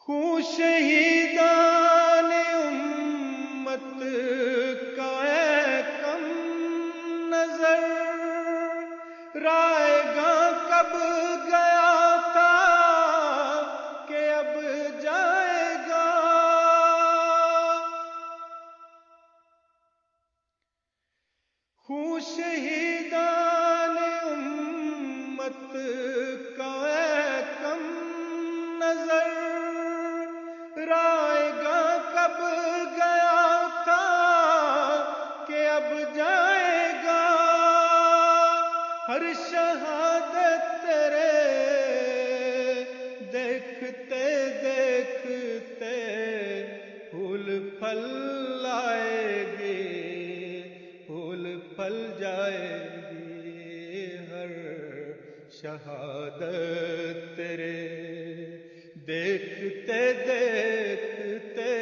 خوں شہیدان امت کا ہے کم نظر، رائے گاں کب گیا تھا کہ اب جائے گا۔ خوں شہیدان امت کا ہے کم نظر، رائے گاں کب گیا تھا کہ اب جائے گا۔ ہر شہادت تیرے دیکھتے دیکھتے پھول پھل آئے گی، پھول پھل جائے گی۔ ہر شہادت تیرے دیکھتے دیکھتے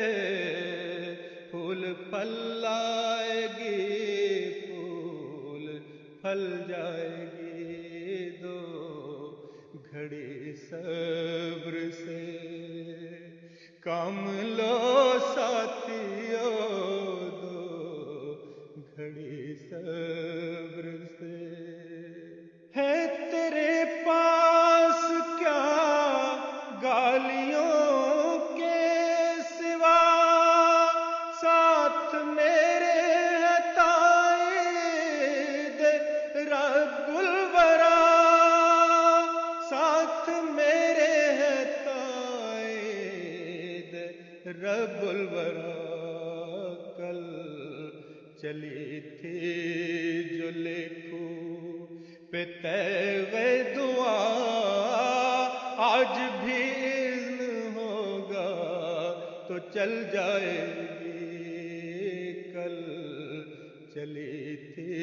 پھول پھل آئے گی، پھول پھل جائے گی۔ دو گھڑی صبر سے کام لو ساتھیو، دو گھڑی صبر سے۔ ہے تیرے پاس کیا گالیوں کے سوا، ساتھ میرے ہے تائید رب الورا، ساتھ میرے ہے تائید رب الورا۔ کل چلی تھی جو لکھوں پہ تیغ دعا، آج بھی اذن ہوگا تو چل جائے گی۔ کل چلی تھی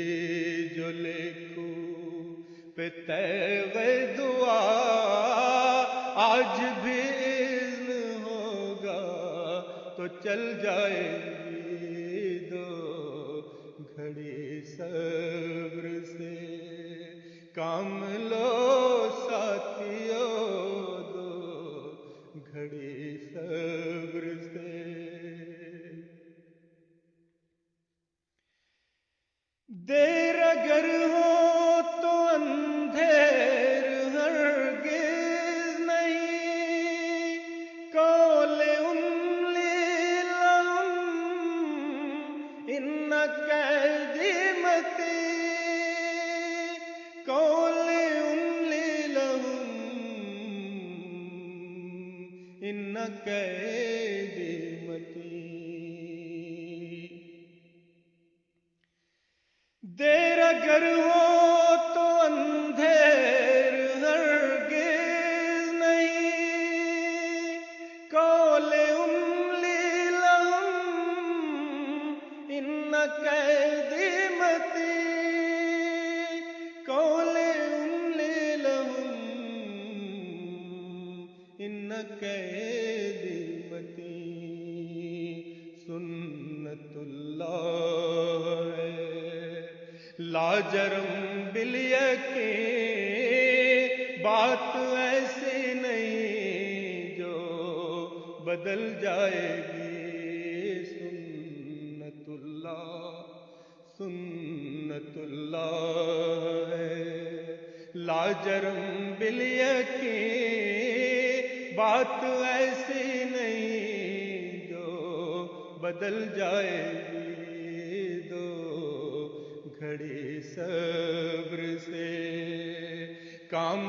جو لکھوں پہ تیغ دعا، آج بھی اذن ہوگا تو چل جائے گی۔ دو گھڑی صبر سے کام لو ساتھیو، دو گھڑی صبر سے۔ دیر اگر ہو تو اندھیر ہرگز نہیں، قول املی لہم ان قیدی متی، قول املی لہم ان قیدی متی۔ دیر اگر ہو تو اندھیر ہرگز نہیں، قول املی لہم ان قیدی متی، قول املی لہم ان قیدی متی۔ سنت اللہ ہے لاجرم بالیقین، بات ایسی نہیں جو بدل جائے گی۔ سنت اللہ، سنت اللہ ہے لاجرم بالیقین، بات ایسی نہیں جو بدل جائے گی۔ دو گھڑی صبر سے کام